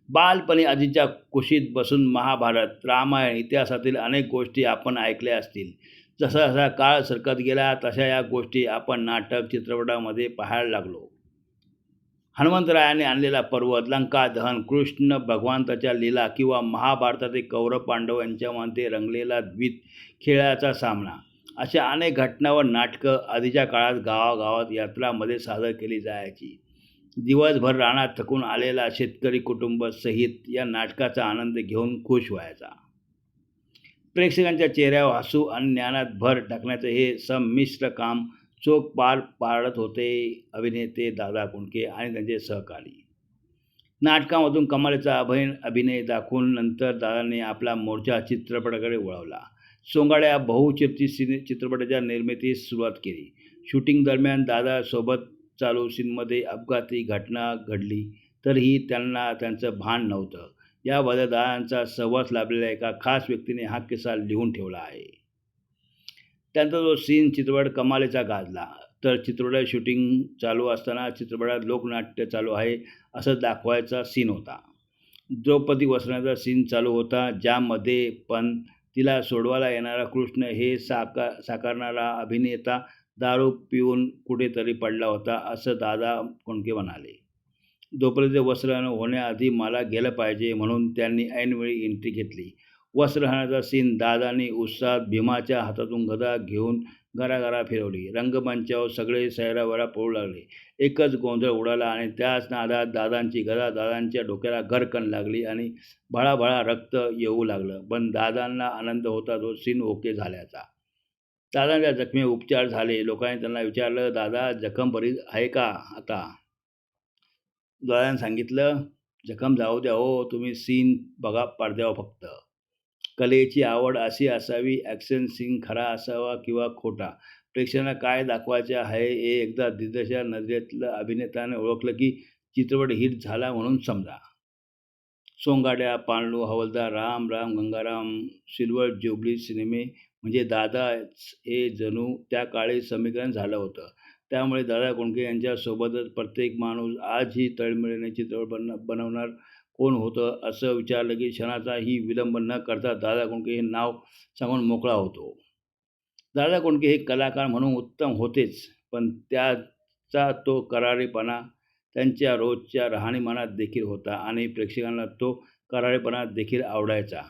बालपणी आजीच्या कुशीत बसून महाभारत, रामायण इतिहासातील अनेक गोष्टी आपण ऐकल्या असतील. जसा जसा काळ सरकत गेला तशा या गोष्टी आपण नाटक, चित्रपटामध्ये पाहायला लागलो. हनुमंतरायाने आणलेला पर्वत, लंका दहन, कृष्ण भगवंताच्या लीला किंवा महाभारतातील कौरव पांडव यांच्यामध्ये रंगलेला द्वित खेळाचा सामना, अशा अनेक घटनावर नाटकं आधीच्या काळात गावागावात यात्रामध्ये सादर केली जायची. दिवसभर रानात थकून आलेला शेतकरी कुटुंब सहित या नाटकाचा आनंद घेऊन खुश व्हायचा. प्रेक्षकांच्या चेहऱ्यावर हसू आणि ज्ञानात भर टाकण्याचं हे संमिश्र काम चोख पार पाडत होते अभिनेते दादा कोंडके आणि त्यांचे सहकारी. नाटकामधून कमालीचा अभिनय दाखवून नंतर दादांनी आपला मोर्चा चित्रपटाकडे वळवला. सोंगाड्या बहुचर्चित चित्रपटाच्या निर्मितीस सुरुवात केली. शूटिंग दरम्यान दादासोबत चालू सीनमध्ये अपघाती घटना घडली तरीही त्यांना त्यांचं भान नव्हतं. याबद्दल दादांचा सहवास लाभलेल्या एका खास व्यक्तीने हा किस्सा लिहून ठेवला आहे. त्यांचा जो सीन चित्रपट कमालीचा गाजला. तर चित्रपटात शूटिंग चालू असताना चित्रपटात लोकनाट्य चालू आहे असं दाखवायचा सीन होता. द्रौपदी वस्त्राचा सीन चालू होता, ज्यामध्ये पण तिला सोडवायला येणारा कृष्ण हे साकारणारा अभिनेता दारू पिऊन कुठेतरी पडला होता असं दादा कोंडके म्हणाले. द्रौपदीचे वस्त्रहरण होण्याआधी मला गेलं पाहिजे म्हणून त्यांनी ऐनवेळी एंट्री घेतली. वस्त्रहरणाचा सीन दादांनी उत्साहात भीमाच्या हातातून गदा घेऊन घराघरा फिरवली. रंगमंचावर सगळे सैरावैरा पळू लागले. एकच गोंधळ उडाला आणि त्याच नादात दादांची गदा दादांच्या डोक्याला गरकन लागली आणि भळाभळा रक्त येऊ लागलं. पण दादांना आनंद होता तो सीन ओके झाल्याचा. दादांच्या जखमेवर उपचार झाले. लोकांनी त्यांना विचारलं, दादा जखम बरी आहे का आता? दादांनी सांगितलं, जखम जाऊ द्या हो, तुम्ही सीन बघा पडद्यावर फक्त. कलेची आवड अशी असावी, ॲक्शन सीन खरा असावा किंवा खोटा, प्रेक्षकांना काय दाखवायचे आहे हे एकदा दिग्दर्शकाच्या नजरेतलं अभिनेत्याने ओळखलं की चित्रपट हिट झाला म्हणून समजा. सोंगाड्या, पाळणू, हवालदार, राम राम गंगाराम, सिल्वर ज्युबली सिनेमे म्हणजे दादा हे जणू त्या काळी समीकरण झालं होतं. त्यामुळे दादा कोंडके यांच्यासोबतच प्रत्येक माणूस आजही तळमळीने चित्रपट बनवणार कोण होतं असं विचारलं की क्षणाचाही विलंब न करता दादा कोंडके हे नाव सांगून मोकळा होतो. दादा कोंडके हे कलाकार म्हणून उत्तम होतेच, पण त्याचा तो करारीपणा त्यांच्या रोजच्या राहणीमानात देखील होता आणि प्रेक्षकांना तो करारीपणा देखील आवडायचा.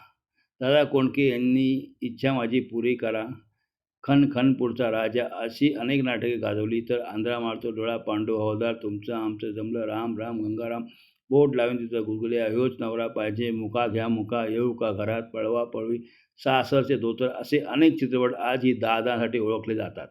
दादा कोंडके यांनी इच्छा माझी पुरी करा, खन खन पुढचा राजा अशी अनेक नाटके गाजवली. तर आंधळा मारतो डोळा, पांडू, हवालदार, तुमचं आमचं जमलं, राम राम गंगाराम, बोट लावून तिथं गुगल्या, ह्योच नवरा पाहिजे, मुका घ्या मुका, येऊ का घरात, पळवा पळवी, सासरचे धोतर असे अनेक चित्रपट आजही दादांसाठी ओळखले जातात.